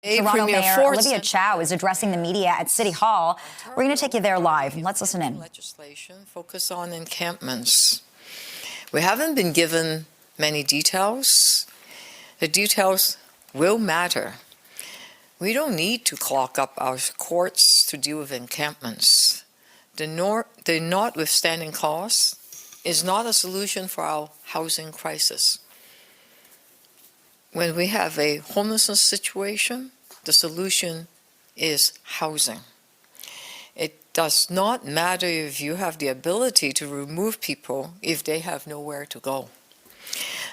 Toronto Mayor Olivia Chow is addressing the media at City Hall. We're going to take you there live. Let's listen in. Legislation focus on encampments. We haven't been given many details. The details will matter. We don't need to clog up our courts to deal with encampments. The notwithstanding clause is not a solution for our housing crisis. When we have a homelessness situation, the solution is housing. It does not matter if you have the ability to remove people if they have nowhere to go.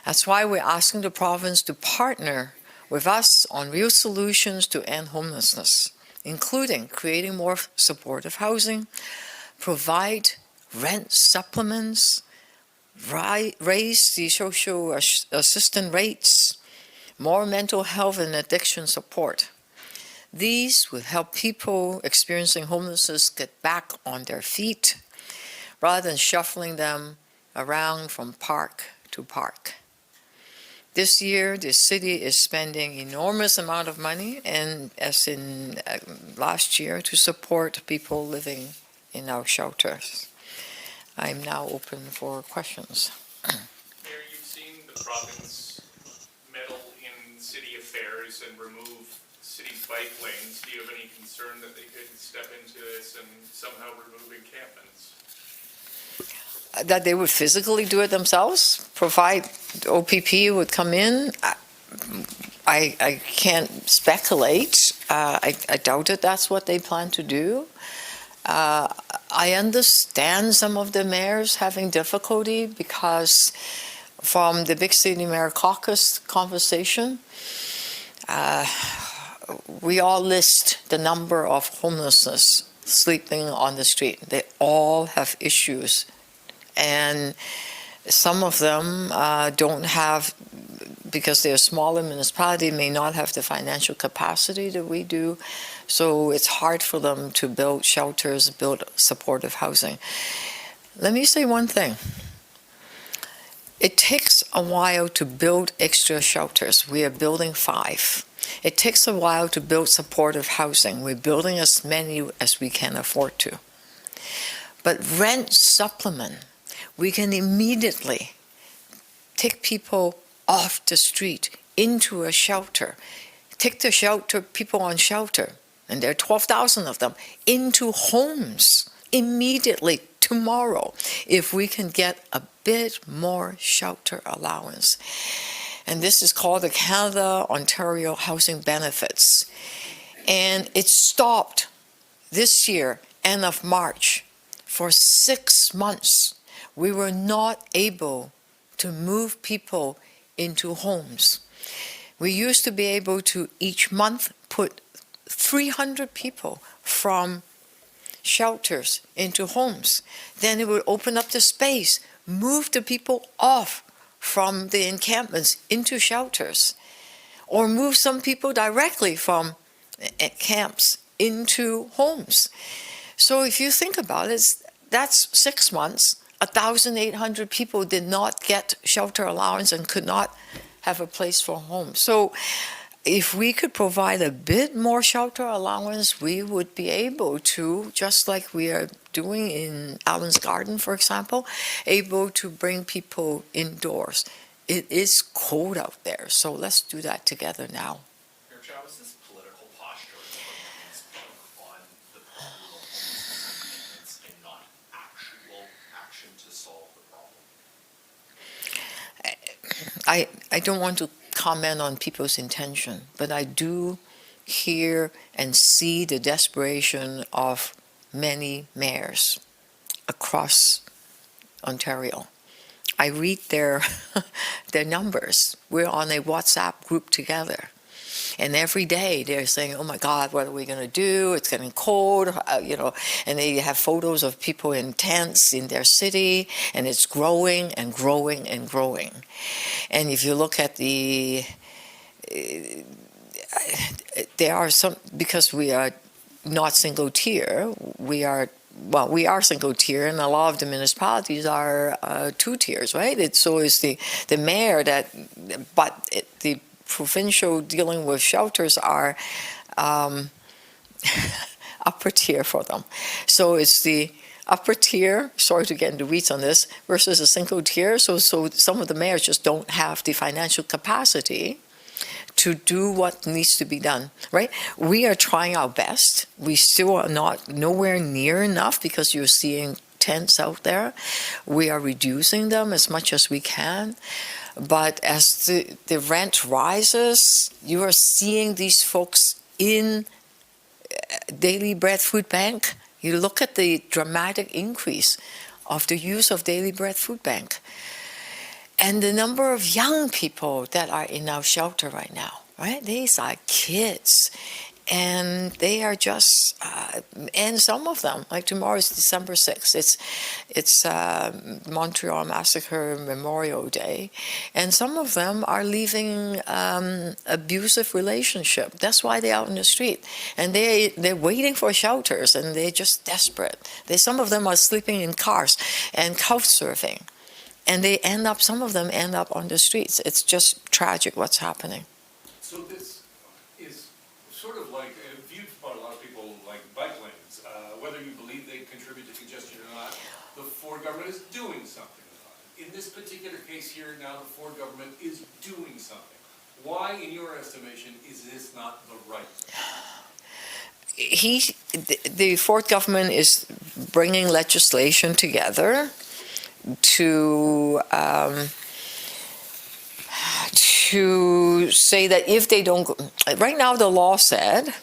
That's why we're asking the province to partner with us on real solutions to end homelessness, including creating more supportive housing, provide rent supplements, raise the social assistance rates, more mental health and addiction support. These will help people experiencing homelessness get back on their feet rather than shuffling them around from park to park. This year, the city is spending enormous amount of money, and as in last year, to support people living in our shelters. I'm now open for questions. Mayor, you've seen the province meddle in city affairs and remove city bike lanes. Do you have any concern that they could step into this and somehow remove encampments? That they would physically do it themselves, provide OPP would come in. I can't speculate. I doubt that that's what they plan to do. I understand some of the mayors having difficulty because from the Big City Mayor Caucus conversation, we all list the number of homelessness sleeping on the street. They all have issues. And some of them don't have, because they're smaller municipality, may not have the financial capacity that we do. So it's hard for them to build shelters, build supportive housing. Let me say one thing. It takes a while to build extra shelters. We are building 5. It takes a while to build supportive housing. We're building as many as we can afford to. But rent supplement, we can immediately take people off the street into a shelter, take the shelter, people on shelter, and there are 12,000 of them, into homes immediately tomorrow if we can get a bit more shelter allowance. And this is called the Canada-Ontario Housing Benefits. And it stopped this year, end of March, for 6 months. We were not able to move people into homes. We used to be able to each month put 300 people from shelters into homes. Then it would open up the space, move the people off from the encampments into shelters, or move some people directly from camps into homes. So if you think about it, that's 6 months. 1,800 people did not get shelter allowance and could not have a place for home. So if we could provide a bit more shelter allowance, we would be able to, just like we are doing in Allen's Garden, for example, able to bring people indoors. It is cold out there, so let's do that together now. Mayor Chow, is this political posture on the problem and not actual action to solve the problem? I don't want to comment on people's intention, but I do hear and see the desperation of many mayors across Ontario. I read their numbers. We're on a WhatsApp group together. And every day they're saying, oh my God, what are we going to do? It's getting cold, and they have photos of people in tents in their city, and it's growing and growing and growing. And if you look at there are some, because we are not single tier, we are single tier, and a lot of the municipalities are 2 tiers, right? So it's the mayor that, but the provincial dealing with shelters are upper tier for them. So it's the upper tier, sorry to get into weeds on this, versus a single tier. So some of the mayors just don't have the financial capacity to do what needs to be done, right? We are trying our best. We still are not nowhere near enough because you're seeing tents out there. We are reducing them as much as we can. But as the rent rises, you are seeing these folks in Daily Bread Food Bank. You look at the dramatic increase of the use of Daily Bread Food Bank. And the number of young people that are in our shelter right now, right? These are kids. And they are just, and some of them, like tomorrow is December 6th. It's Montreal Massacre Memorial Day. And some of them are leaving abusive relationship. That's why they're out in the street. And they're waiting for shelters, and they're just desperate. Some of them are sleeping in cars and couch surfing. And some of them end up on the streets. It's just tragic what's happening. So this is sort of like, viewed by a lot of people, like bike lanes. Whether you believe they contribute to congestion or not, the Ford government is doing something about it. In this particular case here now, the Ford government is doing something. Why, in your estimation, is this not the right thing? The Ford government is bringing legislation together to say that if they don't go, right now the law said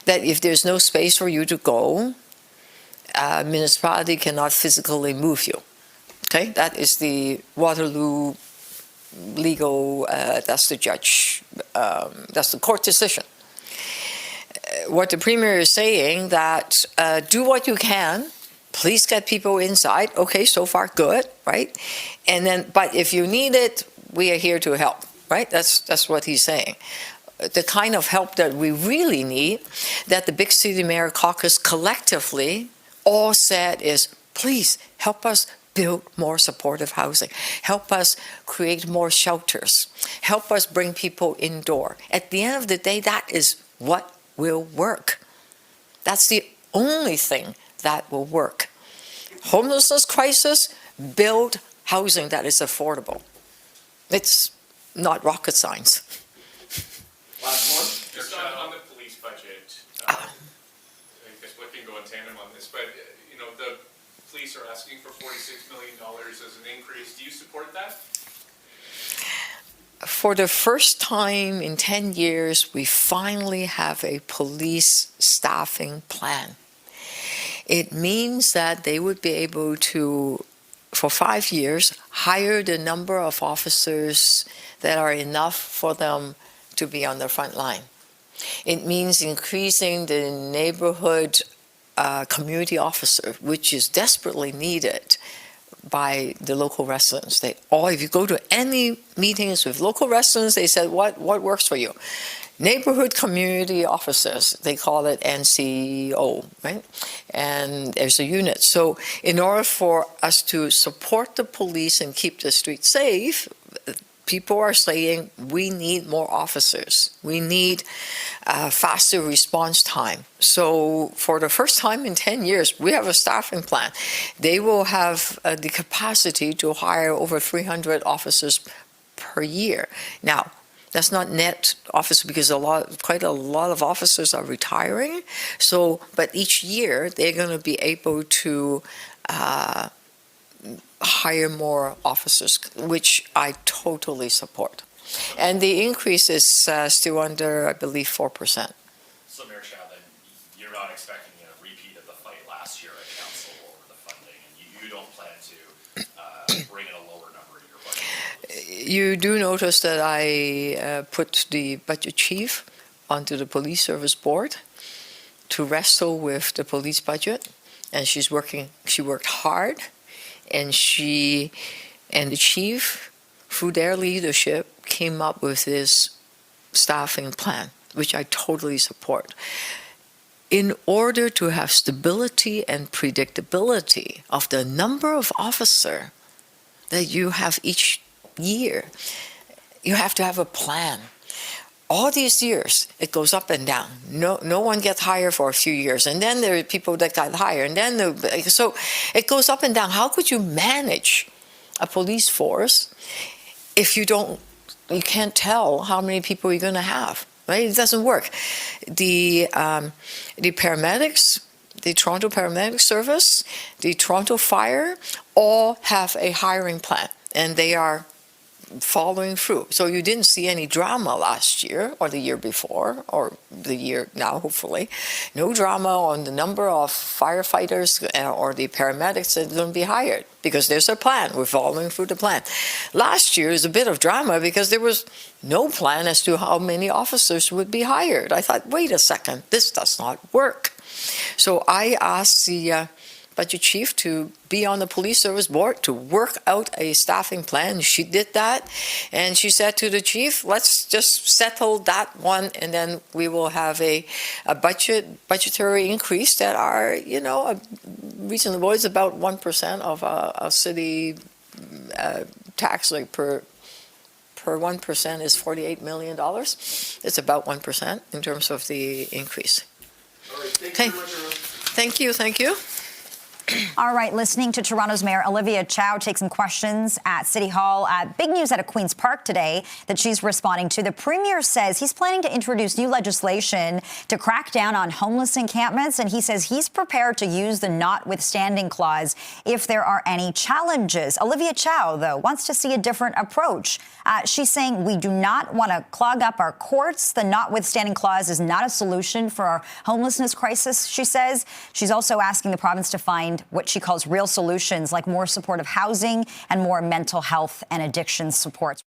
that if there's no space for you to go, municipality cannot physically move you. Okay, that is the Waterloo legal, that's the judge, that's the court decision. What the Premier is saying that do what you can. Please get people inside. Okay, so far good, right? And then, but if you need it, we are here to help, right? That's what he's saying. The kind of help that we really need, that the Big City Mayor Caucus collectively all said is, please help us build more supportive housing. Help us create more shelters. Help us bring people indoor. At the end of the day, that is what will work. That's the only thing that will work. Homelessness crisis, build housing that is affordable. It's not rocket science. Last one? Just on the police budget, I guess what can go in tandem on this, but the police are asking for $46 million as an increase. Do you support that? For the first time in 10 years, we finally have a police staffing plan. It means that they would be able to, for 5 years, hire the number of officers that are enough for them to be on the front line. It means increasing the neighborhood community officer, which is desperately needed by the local residents. If you go to any meetings with local residents, they said, what works for you? Neighborhood community officers, they call it NCO, right? And there's a unit. So in order for us to support the police and keep the streets safe, people are saying we need more officers. We need faster response time. So for the first time in 10 years, we have a staffing plan. They will have the capacity to hire over 300 officers per year. Now, that's not net officer because quite a lot of officers are retiring. So, but each year they're going to be able to hire more officers, which I totally support. And the increase is still under, I believe, 4%. So, Mayor Chow, then you're not expecting a repeat of the fight last year at council over the funding, and you don't plan to bring in a lower number in your budget? You do notice that I put the budget chief onto the police service board to wrestle with the police budget, and she worked hard, and the chief, through their leadership, came up with this staffing plan, which I totally support. In order to have stability and predictability of the number of officers that you have each year, you have to have a plan. All these years, it goes up and down. No one gets hired for a few years, and then there are people that got hired, and then so it goes up and down. How could you manage a police force if you can't tell how many people you're going to have? Right? It doesn't work. The paramedics, the Toronto Paramedic Service, the Toronto Fire, all have a hiring plan, and they are following through. So you didn't see any drama last year or the year before or the year now, hopefully. No drama on the number of firefighters or the paramedics that are going to be hired because there's a plan. We're following through the plan. Last year is a bit of drama because there was no plan as to how many officers would be hired. I thought, wait a second, this does not work. So I asked the budget chief to be on the police service board to work out a staffing plan. She did that, and she said to the chief, let's just settle that one, and then we will have a budgetary increase that are, reasonable. It's about 1% of a city tax, like per 1% is $48 million. It's about 1% in terms of the increase. All right, thank you very much, everyone. Thank you. All right, listening to Toronto's Mayor Olivia Chow take some questions at City Hall. Big news out of Queen's Park today that she's responding to. The Premier says he's planning to introduce new legislation to crack down on homeless encampments, and he says he's prepared to use the notwithstanding clause if there are any challenges. Olivia Chow, though, wants to see a different approach. She's saying we do not want to clog up our courts. The notwithstanding clause is not a solution for our homelessness crisis, she says. She's also asking the province to find what she calls real solutions, like more supportive housing and more mental health and addiction support.